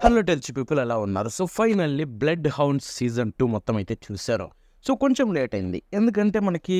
Hello టెల్చి people ఎలా ఉన్నారు? So finally blood hounds season 2 మొత్తం అయితే చూశారు. సో కొంచెం లేట్ అయింది. ఎందుకంటే మనకి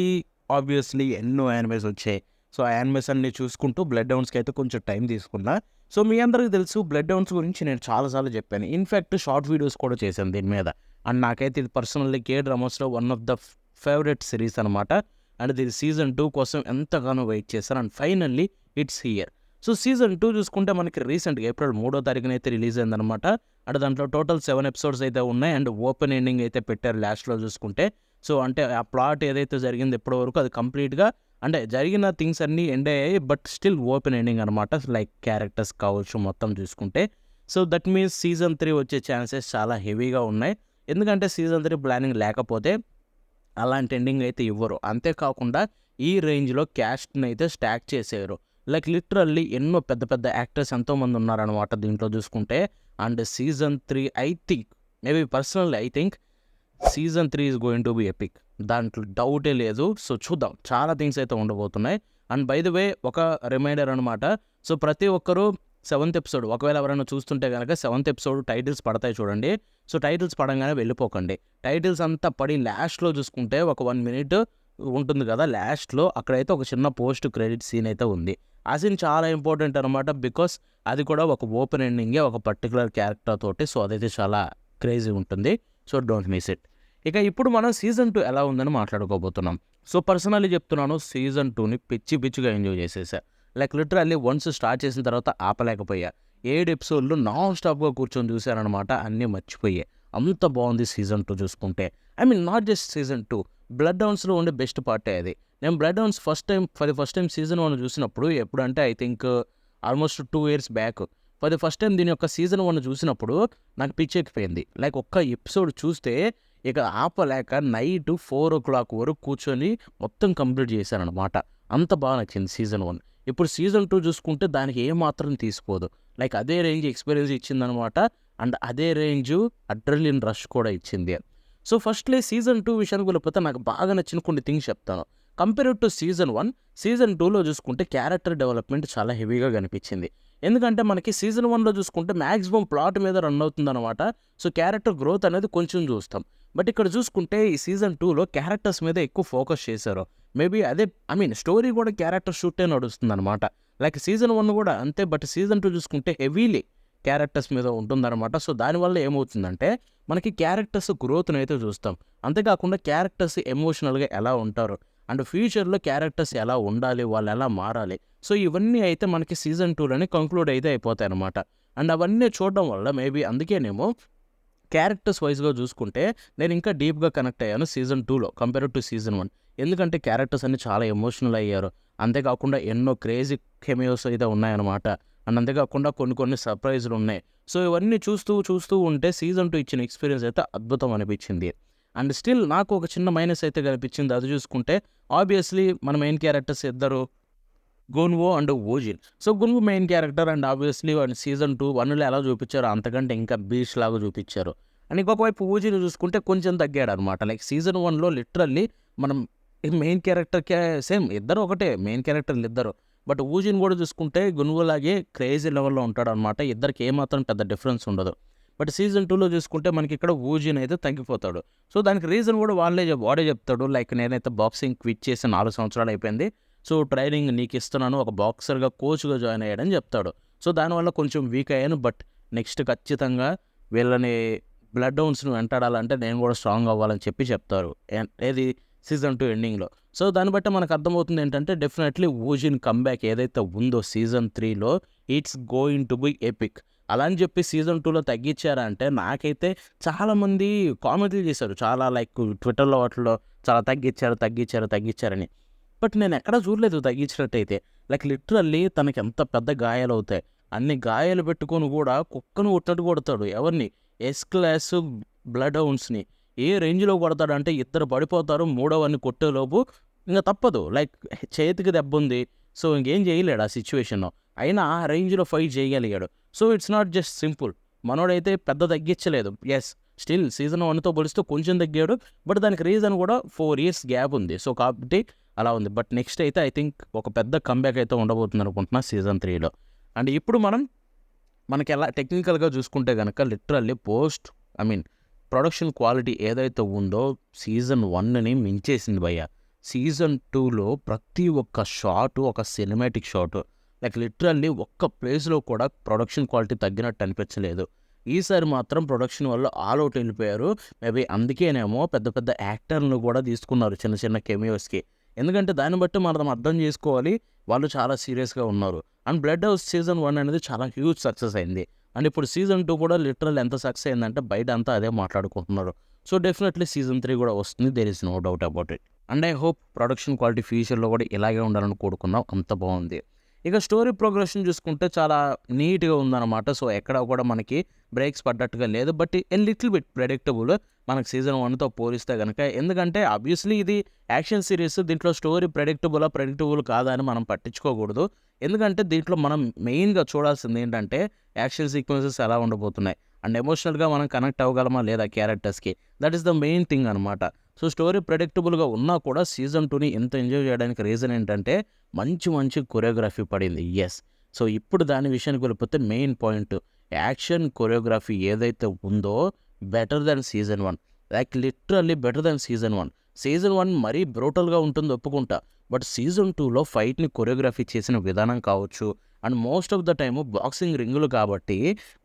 ఆబ్వియస్లీ ఎన్నో యానిమేస్ వచ్చాయి. సో ఆ యానిమేస్ అన్ని చూసుకుంటూ బ్లడ్ హౌండ్స్‌కి అయితే కొంచెం టైం తీసుకున్నా. సో మీ అందరికీ తెలుసు బ్లడ్ హౌండ్స్ గురించి నేను చాలా సార్లు చెప్పాను. ఇన్‌ఫాక్ట్ షార్ట్ వీడియోస్ కూడా చేశాను దీని మీద. అండ్ నాకైతే ఇది పర్సనల్లీ కే డ్రామాస్‌లో one of the favourite series అనమాట. అండ్ దీని సీజన్ 2 కోసం ఎంతగానో వెయిట్ చేశాను. And finally it's here. So season 2 చూసుకుంటే మనకి రీసెంట్‌గా ఏప్రిల్ 3వ తారీఖున అయితే రిలీజ్ అయిందనమాట. అండ్ దాంట్లో టోటల్ 7 ఎపిసోడ్స్ అయితే ఉన్నాయి. అండ్ ఓపెన్ ఎండింగ్ అయితే పెట్టారు లాస్ట్‌లో చూసుకుంటే. సో అంటే ఆ ప్లాట్ ఏదైతే జరిగిందో ఇప్పటి వరకు అది కంప్లీట్‌గా అంటే జరిగిన థింగ్స్ అన్నీ ఎండ్ అయ్యాయి. బట్ స్టిల్ ఓపెన్ ఎండింగ్ అనమాట. లైక్ క్యారెక్టర్స్ కావచ్చు మొత్తం చూసుకుంటే. సో దట్ మీన్స్ సీజన్ 3 వచ్చే ఛాన్సెస్ చాలా హెవీగా ఉన్నాయి. ఎందుకంటే సీజన్ 3 ప్లానింగ్ లేకపోతే అలాంటి ఎండింగ్ అయితే ఇవ్వరు. అంతేకాకుండా ఈ రేంజ్‌లో క్యాస్ట్‌ని అయితే స్టాక్ చేశారు. లైక్ లిటరల్లీ ఎన్నో పెద్ద పెద్ద యాక్టర్స్ ఎంతోమంది ఉన్నారనమాట దీంట్లో చూసుకుంటే. And season 3 I think maybe personally I think season 3 is going to be epic. దాంట్లో డౌటే లేదు. సో చూద్దాం. చాలా థింగ్స్ అయితే ఉండబోతున్నాయి. అండ్ బై ద వే ఒక రిమైండర్ అనమాట. సో ప్రతి ఒక్కరూ 7th ఎపిసోడ్ ఒకవేళ ఎవరైనా చూస్తుంటే గనక 7th ఎపిసోడ్ టైటిల్స్ పడతాయి చూడండి. సో టైటిల్స్ పడంగానే వెళ్ళిపోకండి. టైటిల్స్ అంతా పడి లాస్ట్‌లో చూసుకుంటే ఒక 1 మినిట్ ఉంటుంది కదా! లాస్ట్‌లో అక్కడైతే ఒక చిన్న పోస్ట్ క్రెడిట్ సీన్ అయితే ఉంది. ఆ సీన్ చాలా ఇంపార్టెంట్ అనమాట. బికాస్ అది కూడా ఒక ఓపెన్ ఎండింగే ఒక పర్టిక్యులర్ క్యారెక్టర్ తోటి. సో అదైతే చాలా క్రేజీ ఉంటుంది. So don't miss it. ఇక ఇప్పుడు మనం సీజన్ 2 ఎలా ఉందని మాట్లాడుకోబోతున్నాం. సో పర్సనల్లీ చెప్తున్నాను సీజన్ 2ని పిచ్చి పిచ్చిగా ఎంజాయ్ చేసేసా. లైక్ లిటరల్లీ వన్స్ స్టార్ట్ చేసిన తర్వాత ఆపలేకపోయా. 7 ఎపిసోడ్‌లు నాన్ స్టాప్‌గా కూర్చొని చూశాననమాట. అన్నీ మర్చిపోయా. అంత బాగుంది సీజన్ 2 చూసుకుంటే. I mean not just season 2 బ్లడ్ హౌండ్స్‌లో ఉండే బెస్ట్ పార్టే అది. నేను Bloodhounds first time season 1 చూసినప్పుడు ఎప్పుడంటే I think almost 2 years back. First time దీని యొక్క సీజన్ 1 చూసినప్పుడు నాకు పిచ్చెక్కిపోయింది. లైక్ ఒక్క ఎపిసోడ్ చూస్తే ఇక ఆపలేక నైట్ 4:00 వరకు కూర్చొని మొత్తం కంప్లీట్ చేశాననమాట. అంత బాగా నచ్చింది సీజన్ 1. ఇప్పుడు సీజన్ 2 చూసుకుంటే దానికి ఏమాత్రం తీసిపోదు. లైక్ అదే రేంజ్ ఎక్స్‌పీరియన్స్ ఇచ్చిందనమాట. అండ్ అదే రేంజు అడ్రినలిన్ రష్ కూడా ఇచ్చింది. సో ఫస్ట్‌లీ సీజన్ 2 విషయానికి వెళ్ళిపోతే నాకు బాగా నచ్చిన కొన్ని థింగ్స్ చెప్తాను. కంపేర్డ్ టు సీజన్ 1, సీజన్ 2లో చూసుకుంటే క్యారెక్టర్ డెవలప్‌మెంట్ చాలా హెవీగా కనిపించింది. ఎందుకంటే మనకి సీజన్ 1లో చూసుకుంటే మాక్సిమం ప్లాట్ మీద రన్ అవుతుందనమాట. సో క్యారెక్టర్ గ్రోత్ అనేది కొంచెం చూస్తాం. బట్ ఇక్కడ చూసుకుంటే ఈ సీజన్ 2లో క్యారెక్టర్స్ మీద ఎక్కువ ఫోకస్ చేశారు. మేబీ అదే ఐ మీన్ స్టోరీ కూడా క్యారెక్టర్ షూటే నడుస్తుందనమాట. లైక్ సీజన్ 1 కూడా అంతే. బట్ సీజన్ 2 చూసుకుంటే హెవీలీ క్యారెక్టర్స్ మీద ఉంటుందన్నమాట. సో దానివల్ల ఏమవుతుందంటే మనకి క్యారెక్టర్స్ గ్రోత్‌ని అయితే చూస్తాం. అంతేకాకుండా క్యారెక్టర్స్ ఎమోషనల్‌గా ఎలా ఉంటారు అండ్ ఫ్యూచర్‌లో క్యారెక్టర్స్ ఎలా ఉండాలి, వాళ్ళు ఎలా మారాలి. సో ఇవన్నీ అయితే మనకి సీజన్ 2లోనే కంక్లూడ్ అయితే అయిపోతాయన్నమాట. అండ్ అవన్నీ చూడడం వల్ల మేబీ అందుకేనేమో క్యారెక్టర్స్ వైస్‌గా చూసుకుంటే నేను ఇంకా డీప్‌గా కనెక్ట్ అయ్యాను సీజన్ 2లో కంపేర్డ్ టు సీజన్ 1. ఎందుకంటే క్యారెక్టర్స్ అన్నీ చాలా ఎమోషనల్ అయ్యారు. అంతేకాకుండా ఎన్నో క్రేజీ కెమియోస్ అయితే ఉన్నాయన్నమాట. అండ్ అంతేకాకుండా కొన్ని సర్ప్రైజ్‌లు ఉన్నాయి. సో ఇవన్నీ చూస్తూ ఉంటే సీజన్ 2 ఇచ్చిన ఎక్స్‌పీరియన్స్ అయితే అద్భుతం అనిపించింది. అండ్ స్టిల్ నాకు ఒక చిన్న మైనస్ అయితే కనిపించింది. అది చూసుకుంటే ఆబ్వియస్లీ మన మెయిన్ క్యారెక్టర్స్ ఇద్దరు Gunwoo and Woojin. So Gunwoo main character and obviously వాడిని సీజన్ 2 1లో ఎలా చూపించారో అంతకంటే ఇంకా బీస్ట్ లాగా చూపించారు. అండ్ ఇంకొక వైపు ఓజిన్ చూసుకుంటే కొంచెం తగ్గాడనమాట. లైక్ సీజన్ 1లో లిటరల్లీ మనం మెయిన్ క్యారెక్టర్‌కే సేమ్ ఇద్దరు ఒకటే మెయిన్ క్యారెక్టర్లు ఇద్దరు. బట్ ఓజిన్ కూడా చూసుకుంటే గున్వోలాగే క్రేజీ లెవెల్‌లో ఉంటాడనమాట. ఇద్దరికి ఏమాత్రం పెద్ద డిఫరెన్స్ ఉండదు. బట్ సీజన్ 2లో చూసుకుంటే మనకి ఇక్కడ ఓజిన్ అయితే తగ్గిపోతాడు. సో దానికి రీజన్ కూడా వాడే చెప్తాడు. లైక్ నేనైతే బాక్సింగ్ క్విట్ చేసి 4 సంవత్సరాలు అయిపోయింది. సో ట్రైనింగ్ నీకు ఇస్తున్నాను. ఒక బాక్సర్‌గా కోచ్‌గా జాయిన్ అయ్యాడని చెప్తాడు. సో దానివల్ల కొంచెం వీక్ అయ్యాను. బట్ నెక్స్ట్ ఖచ్చితంగా వీళ్ళని బ్లడ్ హౌండ్స్‌ని వెంటాడాలంటే నేను కూడా స్ట్రాంగ్ అవ్వాలని చెప్తారు. ఏది సీజన్ 2 ఎండింగ్‌లో. సో దాన్ని బట్టి మనకు అర్థమవుతుంది ఏంటంటే డెఫినెట్లీ ఓజిన్ కమ్‌బ్యాక్ ఏదైతే ఉందో సీజన్ 3లో it's going to be epic. అలా అని చెప్పి సీజన్ 2లో తగ్గించారా అంటే నాకైతే చాలామంది కామెంట్లు చేశారు. చాలా లైక్ ట్విట్టర్‌లో వాటిల్లో చాలా తగ్గించారని. బట్ నేను ఎక్కడా చూడలేదు తగ్గించినట్టయితే. లైక్ లిటరల్లీ తనకి ఎంత పెద్ద గాయాలవుతాయి. అన్ని గాయాలు పెట్టుకొని కూడా కుక్కను కొట్టినట్టు కొడతాడు. ఎవరిని? ఎస్ క్లాస్ బ్లడ్ హౌండ్స్‌ని. ఏ రేంజ్‌లో కొడతాడంటే ఇద్దరు పడిపోతారు. మూడోవాడిని కొట్టేలోపు ఇంక తప్పదు. లైక్ చేతికి దెబ్బుంది. సో ఇంకేం చేయలేడు ఆ సిట్యుయేషన్‌లో. అయినా ఆ రేంజ్‌లో ఫైట్ చేయగలిగాడు. So it's not just simple. మనోడైతే పెద్ద తగ్గించలేదు. యెస్ స్టిల్ సీజన్ 1తో పోలిస్తే కొంచెం తగ్గాడు. బట్ దానికి రీజన్ కూడా 4 ఇయర్స్ గ్యాప్ ఉంది. సో కాబట్టి అలా ఉంది. బట్ నెక్స్ట్ అయితే ఐ థింక్ ఒక పెద్ద కమ్‌బ్యాక్ అయితే ఉండబోతుంది అనుకుంటున్నా సీజన్ 3లో. అండ్ ఇప్పుడు మనం మనకి ఎలా టెక్నికల్గా చూసుకుంటే కనుక లిటరల్లీ ప్రొడక్షన్ క్వాలిటీ ఏదైతే ఉందో సీజన్ 1ని మించేసింది భయ్య. సీజన్ 2లో ప్రతి ఒక్క షాటు ఒక సినిమాటిక్ షాటు. లైక్ లిటరల్లీ ఒక్క ప్లేస్లో కూడా ప్రొడక్షన్ క్వాలిటీ తగ్గినట్టు అనిపించలేదు. ఈసారి మాత్రం ప్రొడక్షన్ వల్ల ఆల్ అవుట్ వెళ్ళిపోయారు. మేబీ అందుకేనేమో పెద్ద పెద్ద యాక్టర్లను కూడా తీసుకున్నారు చిన్న చిన్న కెమియోస్కి. ఎందుకంటే దాన్ని బట్టి మనం అర్థం చేసుకోవాలి వాళ్ళు చాలా సీరియస్గా ఉన్నారు. అండ్ బ్లడ్ హౌస్ సీజన్ 1 అనేది చాలా హ్యూజ్ సక్సెస్ అయింది. అండ్ ఇప్పుడు సీజన్ 2 కూడా లిటరల్ ఎంత సక్సెస్ అయిందంటే బయట అంతా అదే మాట్లాడుకుంటున్నారు. సో డెఫినెట్లీ సీజన్ 3 కూడా వస్తుంది. There is no doubt about it. And I hope production quality ఫ్యూచర్లో కూడా ఇలాగే ఉండాలని కోరుకుందాం. అంత బాగుంది. ఇక స్టోరీ ప్రోగ్రెషన్ చూసుకుంటే చాలా నీట్గా ఉందన్నమాట. సో ఎక్కడ కూడా మనకి బ్రేక్స్ పడ్డట్టుగా లేదు. But a little bit predictable మనకు సీజన్ 1తో పోలిస్తే కనుక. ఎందుకంటే ఆబ్వియస్లీ ఇది యాక్షన్ సిరీస్. దీంట్లో స్టోరీ ప్రెడిక్టబుల్ కాదా అని మనం పట్టించుకోకూడదు. ఎందుకంటే దీంట్లో మనం మెయిన్గా చూడాల్సింది ఏంటంటే యాక్షన్ సీక్వెన్సెస్ ఎలా ఉండబోతున్నాయి అండ్ ఎమోషనల్గా మనం కనెక్ట్ అవ్వగలమా లేదా క్యారెక్టర్స్కి. That is the main thing అనమాట. సో స్టోరీ ప్రెడిక్టబుల్గా ఉన్నా కూడా సీజన్ 2ని ఎంత ఎంజాయ్ చేయడానికి రీజన్ ఏంటంటే మంచి కొరియోగ్రఫీ పడింది. ఎస్. సో ఇప్పుడు దాని విషయానికి వెళ్ళిపోతే మెయిన్ పాయింట్ యాక్షన్ కొరియోగ్రఫీ ఏదైతే ఉందో better than season 1. Like literally better than season 1. Season 1 మరీ బ్రూటల్గా ఉంటుంది ఒప్పుకుంటా. బట్ సీజన్ 2లో ఫైట్ని కొరియోగ్రఫీ చేసిన విధానం కావచ్చు and most of the time boxing రింగులు కాబట్టి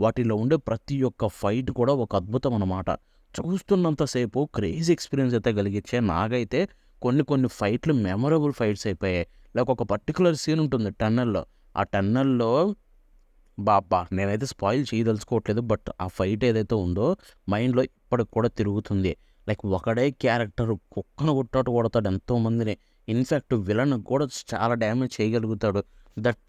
వాటిలో ఉండే ప్రతి ఒక్క ఫైట్ కూడా ఒక అద్భుతం అన్నమాట. చూస్తున్నంతసేపు క్రేజీ ఎక్స్పీరియన్స్ అయితే కలిగించే నాకైతే కొన్ని ఫైట్లు మెమొరబుల్ ఫైట్స్ అయిపోయాయి. లైక్ ఒక పర్టికులర్ సీన్ ఉంటుంది టన్నెల్లో. ఆ టన్నెల్లో నేనైతే స్పాయిల్ చేయదలుచుకోవట్లేదు. బట్ ఆ ఫైట్ ఏదైతే ఉందో మైండ్లో ఇప్పటికి కూడా తిరుగుతుంది. లైక్ ఒకడే క్యారెక్టర్ కుక్కను కొట్టాడు కొడతాడు ఎంతోమందిని. ఇన్ఫ్యాక్ట్ విలన్ కూడా చాలా డ్యామేజ్ చేయగలుగుతాడు. దట్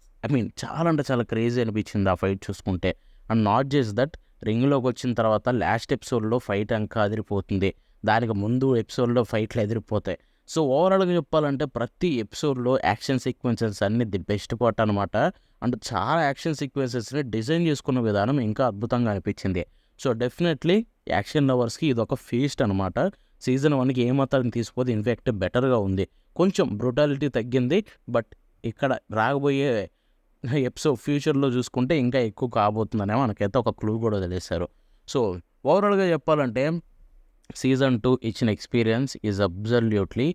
చాలా అంటే చాలా క్రేజీ అనిపించింది ఆ ఫైట్ చూసుకుంటే. అండ్ నాట్ జస్ట్ దట్, రింగ్లోకి వచ్చిన తర్వాత లాస్ట్ ఎపిసోడ్లో ఫైట్ ఇంకా అదిరిపోతుంది. దానికి ముందు ఎపిసోడ్లో ఫైట్లు ఎదిరిపోతాయి. సో ఓవరాల్గా చెప్పాలంటే ప్రతి ఎపిసోడ్లో యాక్షన్ సీక్వెన్సెస్ అన్ని ది బెస్ట్ పార్ట్ అనమాట. అండ్ చాలా యాక్షన్ సీక్వెన్సెస్ని డిజైన్ చేసుకున్న విధానం ఇంకా అద్భుతంగా అనిపించింది. సో డెఫినెట్లీ యాక్షన్ లవర్స్కి ఇది ఒక ఫీస్ట్ అనమాట. సీజన్ 1కి ఏమాత్రం తీసిపోతే ఇన్ఫ్యాక్ట్ బెటర్గా ఉంది. కొంచెం బ్రూటాలిటీ తగ్గింది. బట్ ఇక్కడ రాబోయే ఎపిసోడ్ ఫ్యూచర్లో చూసుకుంటే ఇంకా ఎక్కువ కాబోతుందనే మనకైతే ఒక క్లూ కూడా తెలిసారు. సో ఓవరాల్గా చెప్పాలంటే సీజన్ 2 ఇచ్చిన ఎక్స్పీరియన్స్ ఈజ్ అబ్జల్యూట్లీ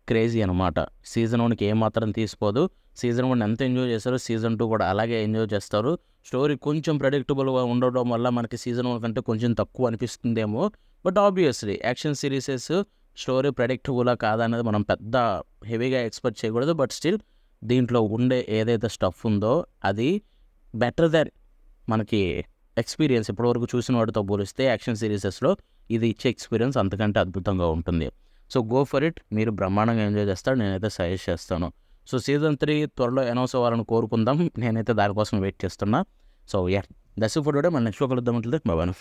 క్రేజీ అనమాట. సీజన్ 1కి ఏమాత్రం తీసిపోదు. సీజన్ 1 ఎంత ఎంజాయ్ చేస్తారో సీజన్ 2 కూడా అలాగే ఎంజాయ్ చేస్తారు. స్టోరీ కొంచెం ప్రెడిక్టబుల్గా ఉండడం వల్ల మనకి సీజన్ 1 కంటే కొంచెం తక్కువ అనిపిస్తుందేమో. But obviously action series story ప్రెడిక్టబులా కాదా అనేది మనం పెద్ద హెవీగా ఎక్స్పెక్ట్ చేయకూడదు. బట్ స్టిల్ దీంట్లో ఉండే ఏదైతే స్టఫ్ ఉందో అది బెటర్ దెన్ మనకి ఎక్స్పీరియన్స్ ఇప్పటివరకు చూసిన వాటితో పోలిస్తే యాక్షన్ సిరీసెస్లో ఇది ఇచ్చే ఎక్స్పీరియన్స్ అంతకంటే అద్భుతంగా ఉంటుంది. So go for it. మీరు బ్రహ్మాండంగా ఎంజాయ్ చేస్తారు. నేనైతే సజెస్ట్ చేస్తాను. సో సీజన్ 3 త్వరలో అనౌన్స్ అవ్వాలని కోరుకుందాం. నేనైతే దానికోసం వెయిట్ చేస్తున్నా. So that's it for today. మన నెక్స్ట్ కలుద్దాం. బాబాను.